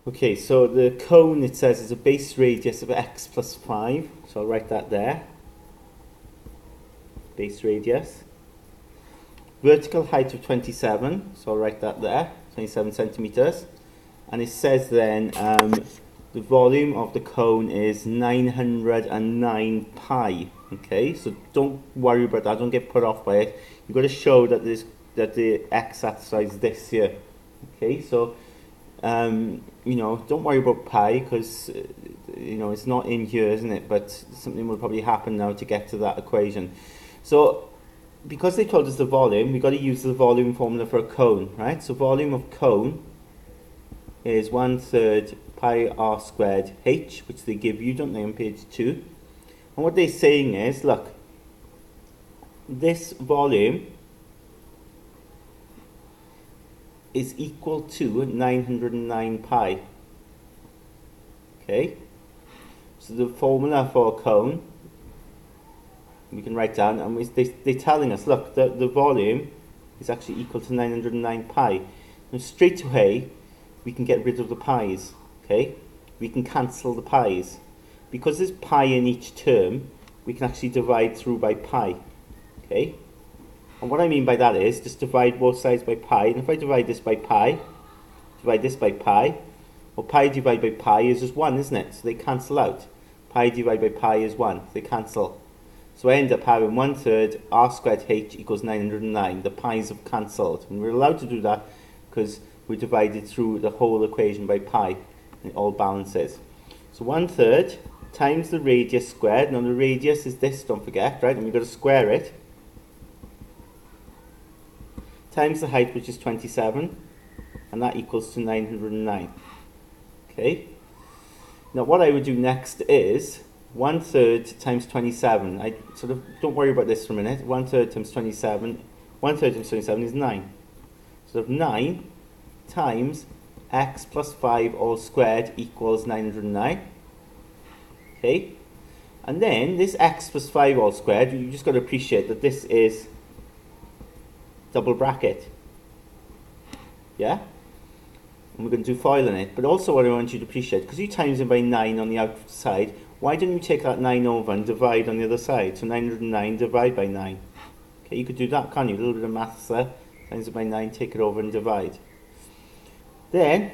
Okay, so the cone, it says, is a base radius of x plus 5. So I'll write that there. Base radius. Vertical height of 27. So I'll write that there. 27 centimeters. And it says then the volume of the cone is 909 pi. Okay, so don't worry about that. Don't get put off by it. You've got to show that the x satisfies this here. Okay, so you know, don't worry about pi because you know it's not in here, isn't it? But something will probably happen now to get to that equation. So because they told us the volume, we've got to use the volume formula for a cone, right? So volume of cone is 1/3 pi r squared h, which they give you, don't they, on page 2. And what they're saying is, look, this volume is equal to 909 pi. Okay, so the formula for a cone we can write down, and they're telling us, look, the volume is actually equal to 909 pi. Now straight away we can get rid of the pi's. Okay, we can cancel the pi's. Because there's pi in each term, we can actually divide through by pi. Okay, and what I mean by that is just divide both sides by pi. And if I divide this by pi, divide this by pi, well, pi divided by pi is just 1, isn't it? So they cancel out. Pi divided by pi is 1. They cancel. So I end up having 1/3 r squared h equals 909. The pi's have cancelled. And we're allowed to do that because we divided through the whole equation by pi. And it all balances. So 1/3 times the radius squared. Now the radius is this, don't forget, right? And we've got to square it. Times the height, which is 27. And that equals to 909. Okay. Now what I would do next is 1/3 times 27. I sort of, don't worry about this for a minute. 1/3 times 27. 1/3 times 27 is 9. So 9 times x plus 5 all squared equals 909. Okay. And then this x plus 5 all squared, you just got to appreciate that this is double bracket. Yeah? And we're going to do FOIL in it. But also what I want you to appreciate, because you times it by 9 on the outside, why don't you take that 9 over and divide on the other side? So 909 divide by 9. Okay, you could do that, can't you? A little bit of maths there. Times it by 9, take it over and divide. Then,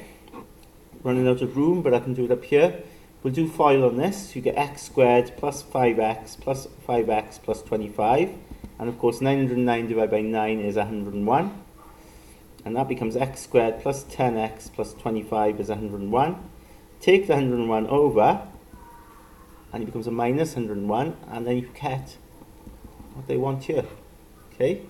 running out of room, but I can do it up here. We'll do FOIL on this. You get x squared plus 5x plus 5x plus 25. And of course 909 divided by 9 is 101. And that becomes x squared plus 10x plus 25 is 101. Take the 101 over, and it becomes a minus 101, and then you get what they want here. Okay?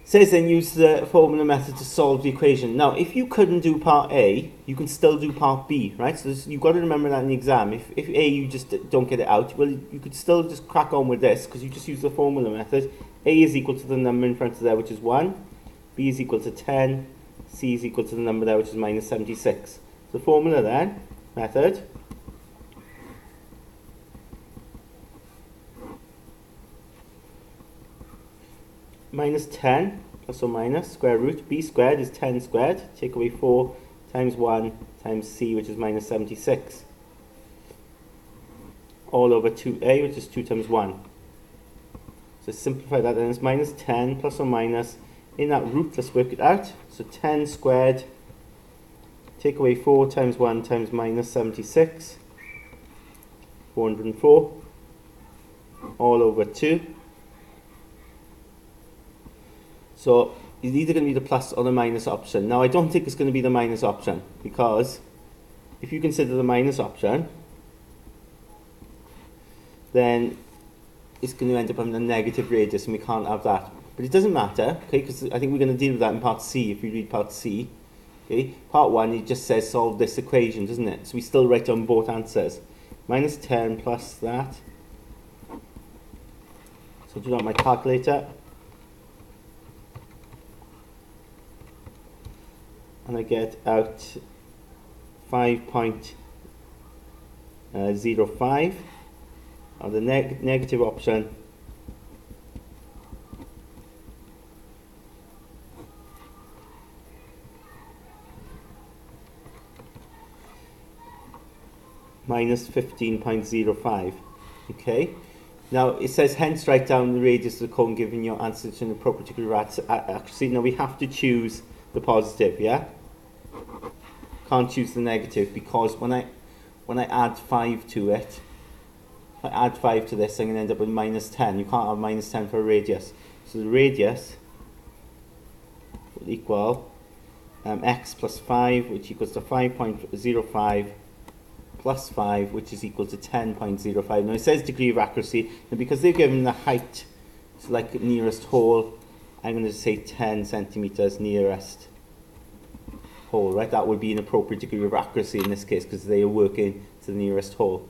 Says then use the formula method to solve the equation. Now, if you couldn't do part A, you can still do part B, right? So you've got to remember that in the exam. If A, you just don't get it out, well, you could still just crack on with this, because you just use the formula method. A is equal to the number in front of there, which is 1. B is equal to 10. C is equal to the number there, which is minus 76. The formula then, method, minus 10 plus or minus square root b squared is 10 squared. Take away 4 times 1 times c, which is minus 76. All over 2a, which is 2 times 1. So simplify that, then it's minus 10 plus or minus. In that root, let's work it out. So 10 squared, take away 4 times 1 times minus 76. 404. All over 2. So it's either going to be the plus or the minus option. Now I don't think it's going to be the minus option, because if you consider the minus option, then it's going to end up having a negative radius, and we can't have that. But it doesn't matter, okay, because I think we're going to deal with that in part C if you read part C. Okay, part 1 it just says solve this equation, doesn't it? So we still write down both answers. Minus 10 plus that. So do that on my calculator. And I get out 5.05 of the negative option. minus 15.05. Okay. Now it says hence write down the radius of the cone giving your answer to an appropriate degree of accuracy. Now we have to choose the positive, yeah? Can't choose the negative, because when I add 5 to it, if I add 5 to this, I'm going to end up with minus 10. You can't have minus 10 for a radius. So the radius will equal x plus 5, which equals to 5.05 plus 5, which is equal to 10.05. Now it says degree of accuracy, and because they've given the height to like nearest hole, I'm going to say 10 centimeters nearest hole, right? That would be an appropriate degree of accuracy in this case, because they are working to the nearest hole.